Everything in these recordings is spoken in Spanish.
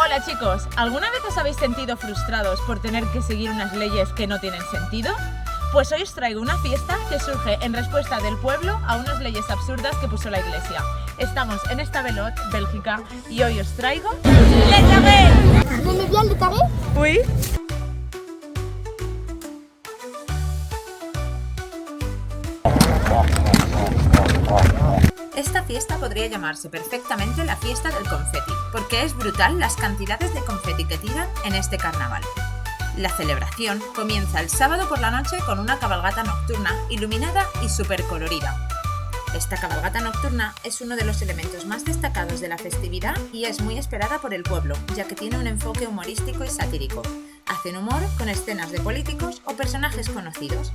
Hola chicos, ¿alguna vez os habéis sentido frustrados por tener que seguir unas leyes que no tienen sentido? Pues hoy os traigo una fiesta que surge en respuesta del pueblo a unas leyes absurdas que puso la Iglesia. Estamos en Estavelot, Bélgica, y hoy os traigo... ¡Les tarés! Vous aimez bien les tarés? Oui. Esta fiesta podría llamarse perfectamente la fiesta del confeti, porque es brutal las cantidades de confeti que tiran en este carnaval. La celebración comienza el sábado por la noche con una cabalgata nocturna iluminada y súper colorida. Esta cabalgata nocturna es uno de los elementos más destacados de la festividad y es muy esperada por el pueblo, ya que tiene un enfoque humorístico y satírico. Hacen humor con escenas de políticos o personajes conocidos.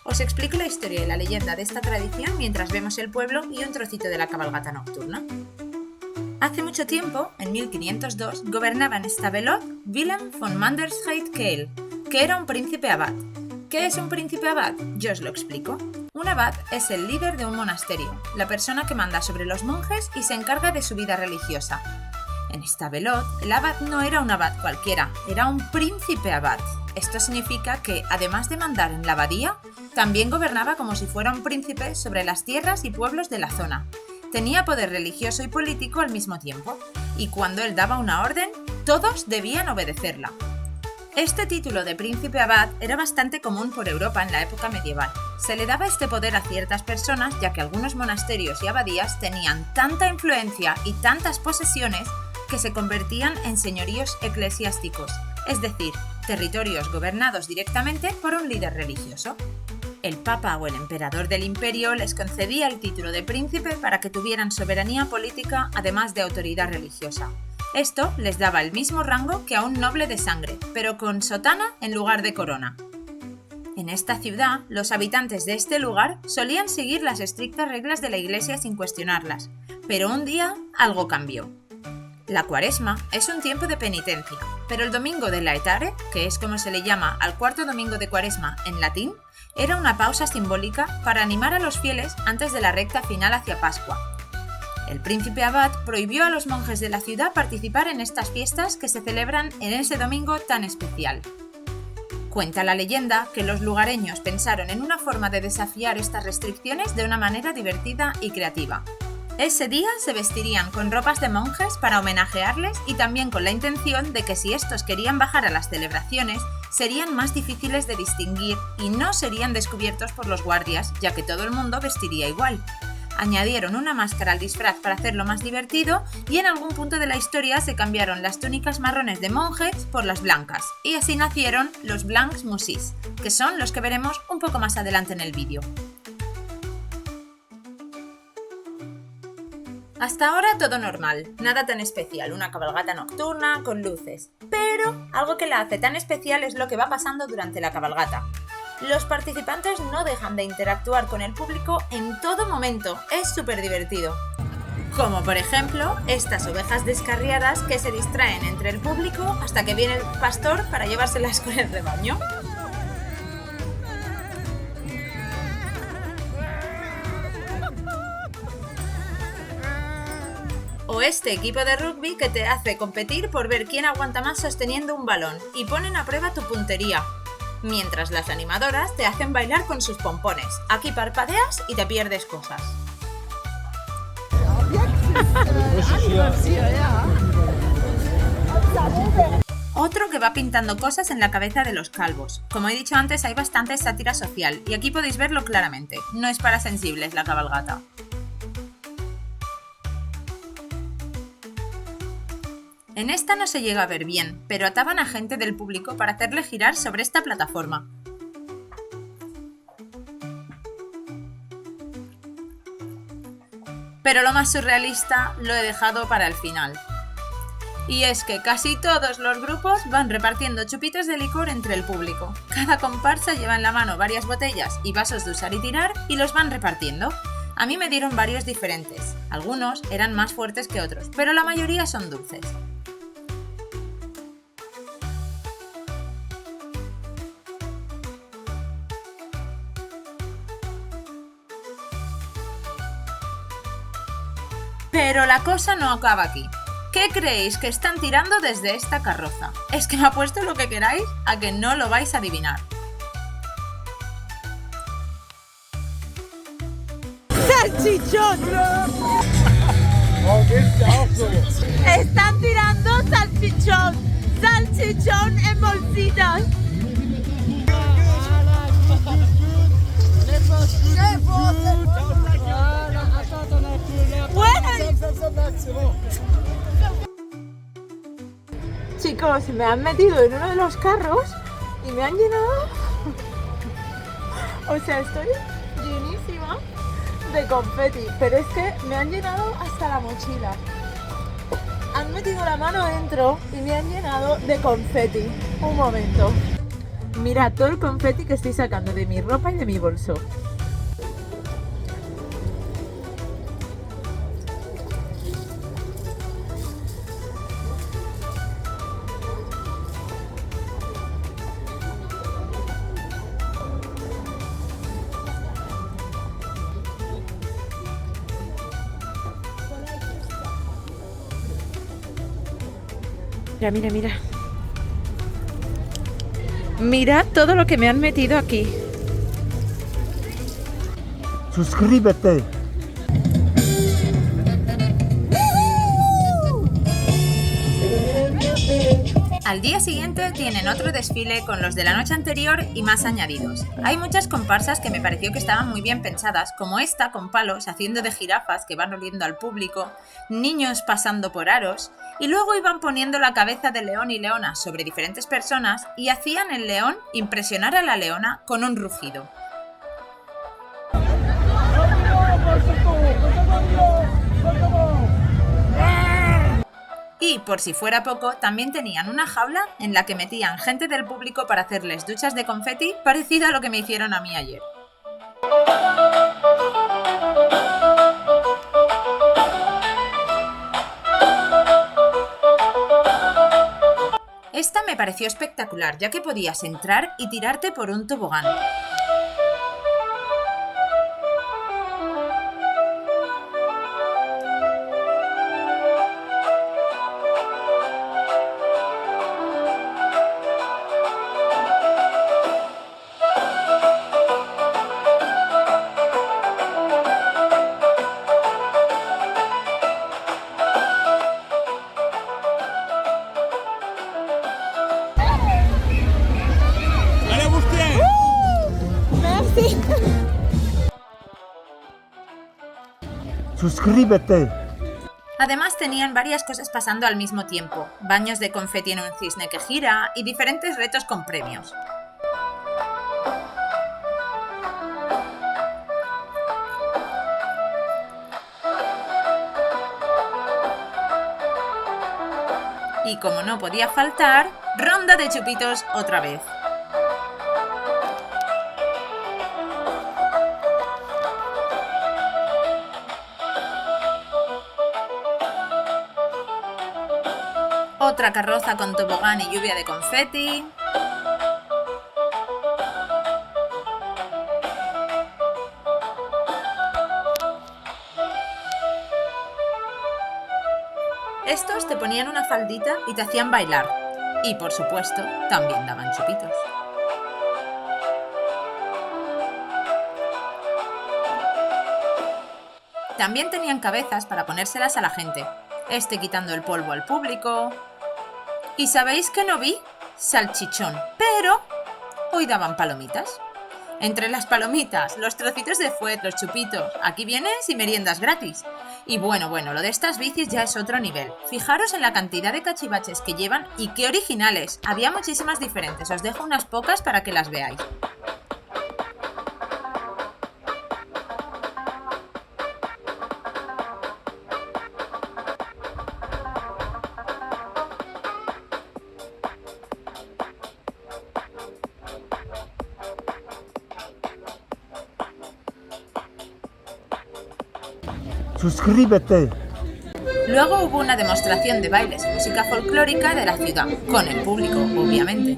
Os explico la historia y la leyenda de esta tradición mientras vemos el pueblo y un trocito de la cabalgata nocturna. Hace mucho tiempo, en 1502, gobernaba en Stavelot Willem von Manderscheid-Keil, que era un príncipe abad. ¿Qué es un príncipe abad? Yo os lo explico. Un abad es el líder de un monasterio, la persona que manda sobre los monjes y se encarga de su vida religiosa. En Stavelot, el abad no era un abad cualquiera, era un príncipe abad. Esto significa que, además de mandar en la abadía, también gobernaba como si fuera un príncipe sobre las tierras y pueblos de la zona. Tenía poder religioso y político al mismo tiempo, y cuando él daba una orden, todos debían obedecerla. Este título de príncipe abad era bastante común por Europa en la época medieval. Se le daba este poder a ciertas personas, ya que algunos monasterios y abadías tenían tanta influencia y tantas posesiones que se convertían en señoríos eclesiásticos, es decir, territorios gobernados directamente por un líder religioso. El papa o el emperador del imperio les concedía el título de príncipe para que tuvieran soberanía política además de autoridad religiosa. Esto les daba el mismo rango que a un noble de sangre, pero con sotana en lugar de corona. En esta ciudad, los habitantes de este lugar solían seguir las estrictas reglas de la Iglesia sin cuestionarlas, pero un día algo cambió. La Cuaresma es un tiempo de penitencia, pero el domingo de Laetare, que es como se le llama al cuarto domingo de Cuaresma en latín, era una pausa simbólica para animar a los fieles antes de la recta final hacia Pascua. El príncipe abad prohibió a los monjes de la ciudad participar en estas fiestas que se celebran en ese domingo tan especial. Cuenta la leyenda que los lugareños pensaron en una forma de desafiar estas restricciones de una manera divertida y creativa. Ese día se vestirían con ropas de monjes para homenajearles y también con la intención de que si estos querían bajar a las celebraciones, serían más difíciles de distinguir y no serían descubiertos por los guardias, ya que todo el mundo vestiría igual. Añadieron una máscara al disfraz para hacerlo más divertido y en algún punto de la historia se cambiaron las túnicas marrones de monjes por las blancas, y así nacieron los Blancs Musis, que son los que veremos un poco más adelante en el vídeo. Hasta ahora todo normal, nada tan especial, una cabalgata nocturna con luces. Pero algo que la hace tan especial es lo que va pasando durante la cabalgata. Los participantes no dejan de interactuar con el público en todo momento, es súper divertido. Como por ejemplo, estas ovejas descarriadas que se distraen entre el público hasta que viene el pastor para llevárselas con el rebaño. O este equipo de rugby que te hace competir por ver quién aguanta más sosteniendo un balón y ponen a prueba tu puntería. Mientras las animadoras te hacen bailar con sus pompones. Aquí parpadeas y te pierdes cosas. Otro que va pintando cosas en la cabeza de los calvos. Como he dicho antes, hay bastante sátira social y aquí podéis verlo claramente. No es para sensibles la cabalgata. En esta no se llega a ver bien, pero ataban a gente del público para hacerle girar sobre esta plataforma. Pero lo más surrealista lo he dejado para el final. Y es que casi todos los grupos van repartiendo chupitos de licor entre el público. Cada comparsa lleva en la mano varias botellas y vasos de usar y tirar y los van repartiendo. A mí me dieron varios diferentes. Algunos eran más fuertes que otros, pero la mayoría son dulces. Pero la cosa no acaba aquí. ¿Qué creéis que están tirando desde esta carroza? Es que me apuesto lo que queráis a que no lo vais a adivinar. ¡Salchichón! Están tirando salchichón. Salchichón en bolsitas. Chicos, me han metido en uno de los carros y me han llenado. O sea, estoy llenísima de confeti, pero es que me han llenado hasta la mochila. Han metido la mano dentro y me han llenado de confeti. Un momento. Mira todo el confeti que estoy sacando de mi ropa y de mi bolso. Mira, mira, mira. Mira todo lo que me han metido aquí. Suscríbete. Al día siguiente tienen otro desfile con los de la noche anterior y más añadidos. Hay muchas comparsas que me pareció que estaban muy bien pensadas, como esta con palos haciendo de jirafas que van oliendo al público, niños pasando por aros, y luego iban poniendo la cabeza de león y leona sobre diferentes personas y hacían el león impresionar a la leona con un rugido. Y, por si fuera poco, también tenían una jaula en la que metían gente del público para hacerles duchas de confeti, parecido a lo que me hicieron a mí ayer. Esta me pareció espectacular, ya que podías entrar y tirarte por un tobogán. Suscríbete. Además tenían varias cosas pasando al mismo tiempo, baños de confeti en un cisne que gira y diferentes retos con premios. Y como no podía faltar, ronda de chupitos otra vez. Otra carroza con tobogán y lluvia de confeti. Estos te ponían una faldita y te hacían bailar. Y por supuesto, también daban chupitos. También tenían cabezas para ponérselas a la gente. Este quitando el polvo al público. ¿Y sabéis que no vi? Salchichón. Pero hoy daban palomitas. Entre las palomitas, los trocitos de fuet, los chupitos, aquí vienes y meriendas gratis. Y bueno, lo de estas bicis ya es otro nivel. Fijaros en la cantidad de cachivaches que llevan y qué originales. Había muchísimas diferentes, os dejo unas pocas para que las veáis. Suscríbete. Luego hubo una demostración de bailes y música folclórica de la ciudad, con el público, obviamente.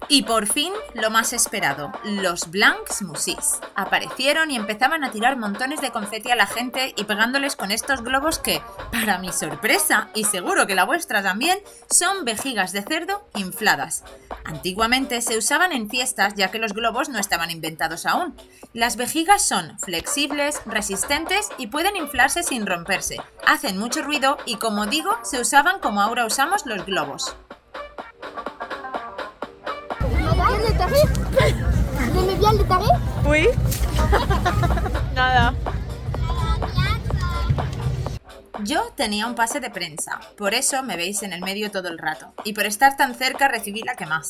Y por fin, lo más esperado, los Blancs Musís. Aparecieron y empezaban a tirar montones de confeti a la gente y pegándoles con estos globos que, para mi sorpresa, y seguro que la vuestra también, son vejigas de cerdo infladas. Antiguamente se usaban en fiestas ya que los globos no estaban inventados aún. Las vejigas son flexibles, resistentes y pueden inflarse sin romperse. Hacen mucho ruido y, como digo, se usaban como ahora usamos los globos. ¿Aimez bien les tarés? Oui. Nada. Yo tenía un pase de prensa, por eso me veis en el medio todo el rato, y por estar tan cerca recibí la que más.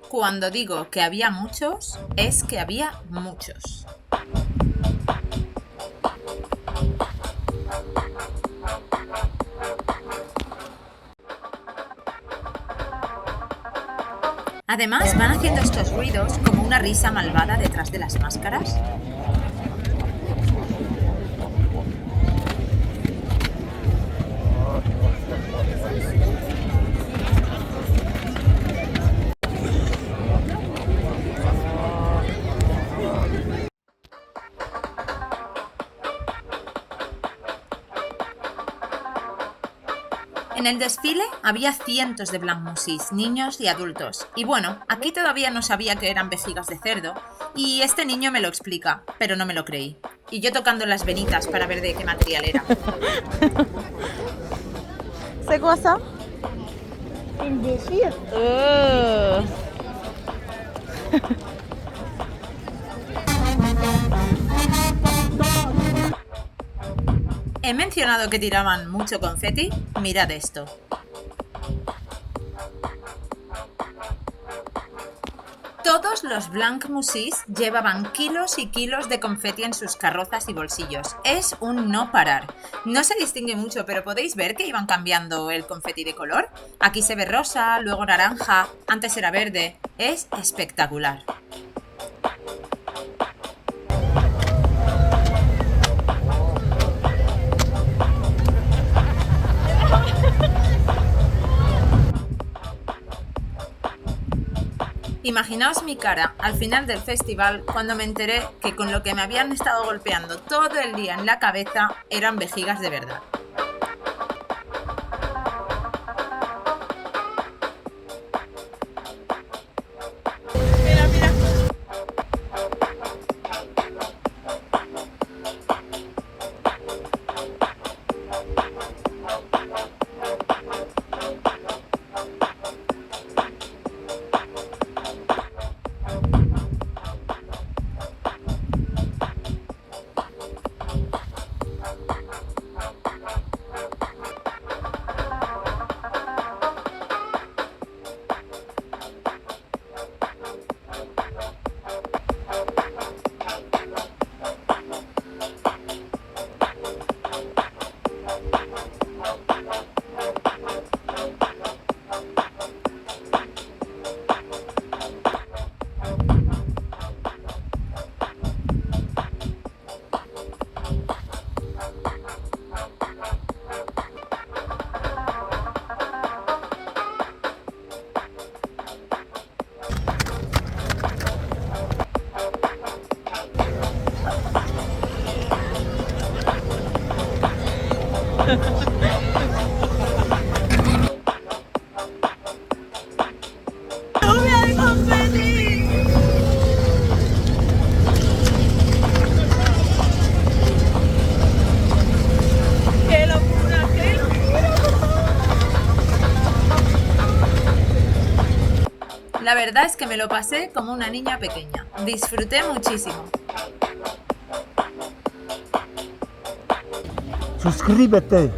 Cuando digo que había muchos, es que había muchos. Además, van haciendo estos ruidos como una risa malvada detrás de las máscaras. En el desfile había cientos de Blancs Musís, niños y adultos. Y bueno, aquí todavía no sabía que eran vejigas de cerdo, y este niño me lo explica, pero no me lo creí. Y yo tocando las venitas para ver de qué material era. C'est quoi ça? Une déchire. He mencionado que tiraban mucho confeti. Mirad esto. Todos los Blancs Musís llevaban kilos y kilos de confeti en sus carrozas y bolsillos. Es un no parar. No se distingue mucho, pero podéis ver que iban cambiando el confeti de color. Aquí se ve rosa, luego naranja, antes era verde. Es espectacular. Imaginaos mi cara al final del festival cuando me enteré que con lo que me habían estado golpeando todo el día en la cabeza eran vejigas de verdad. Mira, mira. ¡Lluvia de confeti! ¡Qué locura! ¡Qué locura! La verdad es que me lo pasé como una niña pequeña. Disfruté muchísimo. Suscríbete.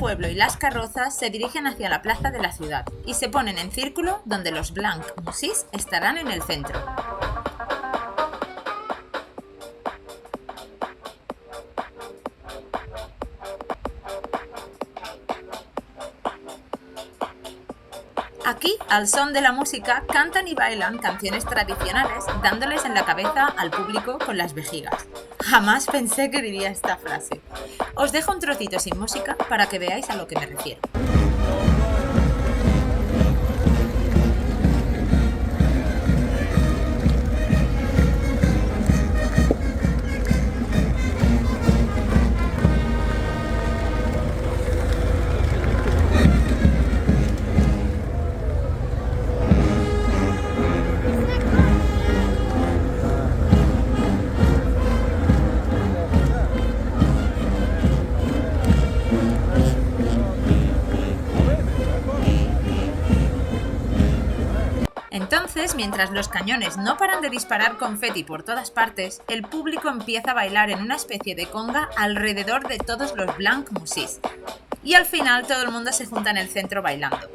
pueblo y las carrozas se dirigen hacia la plaza de la ciudad y se ponen en círculo donde los Blanc Musís estarán en el centro. Aquí, al son de la música, cantan y bailan canciones tradicionales, dándoles en la cabeza al público con las vejigas. Jamás pensé que diría esta frase. Os dejo un trocito sin música para que veáis a lo que me refiero. Entonces, mientras los cañones no paran de disparar confeti por todas partes, el público empieza a bailar en una especie de conga alrededor de todos los Blanc Musís. Y al final todo el mundo se junta en el centro bailando.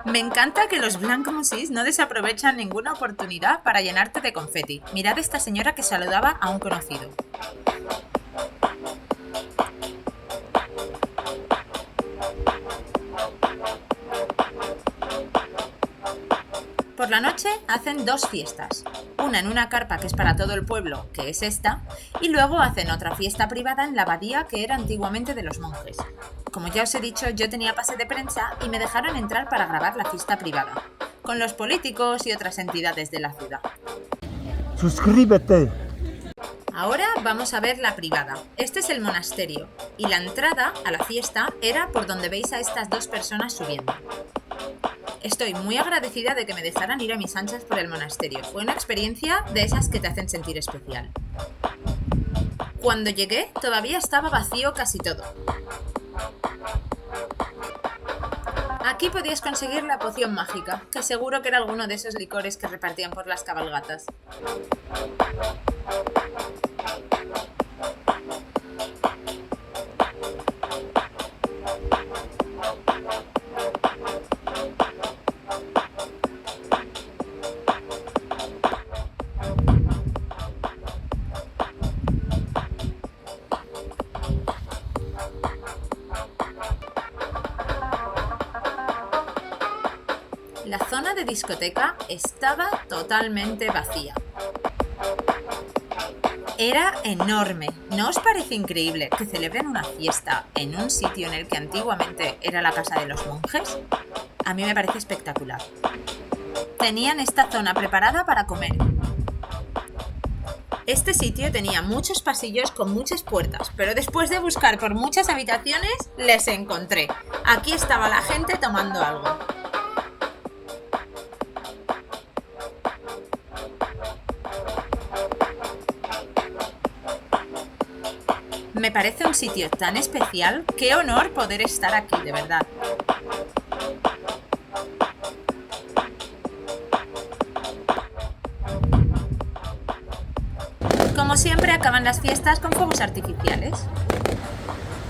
Me encanta que los Blanc Musís no desaprovechan ninguna oportunidad para llenarte de confeti. Mirad esta señora que saludaba a un conocido. Por la noche hacen dos fiestas, una en una carpa que es para todo el pueblo, que es esta, y luego hacen otra fiesta privada en la abadía que era antiguamente de los monjes. Como ya os he dicho, yo tenía pase de prensa y me dejaron entrar para grabar la fiesta privada, con los políticos y otras entidades de la ciudad. Suscríbete. Ahora vamos a ver la privada. Este es el monasterio, y la entrada a la fiesta era por donde veis a estas dos personas subiendo. Estoy muy agradecida de que me dejaran ir a mis anchas por el monasterio. Fue una experiencia de esas que te hacen sentir especial. Cuando llegué, todavía estaba vacío casi todo. Aquí podías conseguir la poción mágica, que seguro que era alguno de esos licores que repartían por las cabalgatas. La zona de discoteca estaba totalmente vacía. Era enorme. ¿No os parece increíble que celebren una fiesta en un sitio en el que antiguamente era la casa de los monjes? A mí me parece espectacular. Tenían esta zona preparada para comer. Este sitio tenía muchos pasillos con muchas puertas, pero después de buscar por muchas habitaciones, les encontré. Aquí estaba la gente tomando algo. Me parece un sitio tan especial. ¡Qué honor poder estar aquí, de verdad! Como siempre, acaban las fiestas con fuegos artificiales.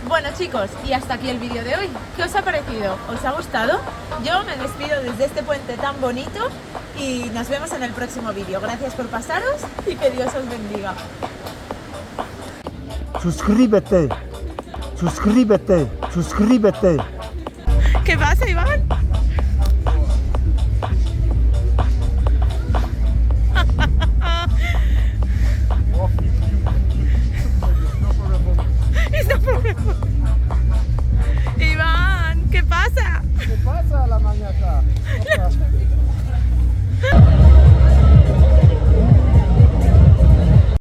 Bueno chicos, y hasta aquí el vídeo de hoy. ¿Qué os ha parecido? ¿Os ha gustado? Yo me despido desde este puente tan bonito y nos vemos en el próximo vídeo. Gracias por pasaros y que Dios os bendiga. Suscríbete. Suscríbete. Suscríbete. ¿Qué pasa, Iván? Iván, ¿qué pasa? ¿Qué pasa la mañana?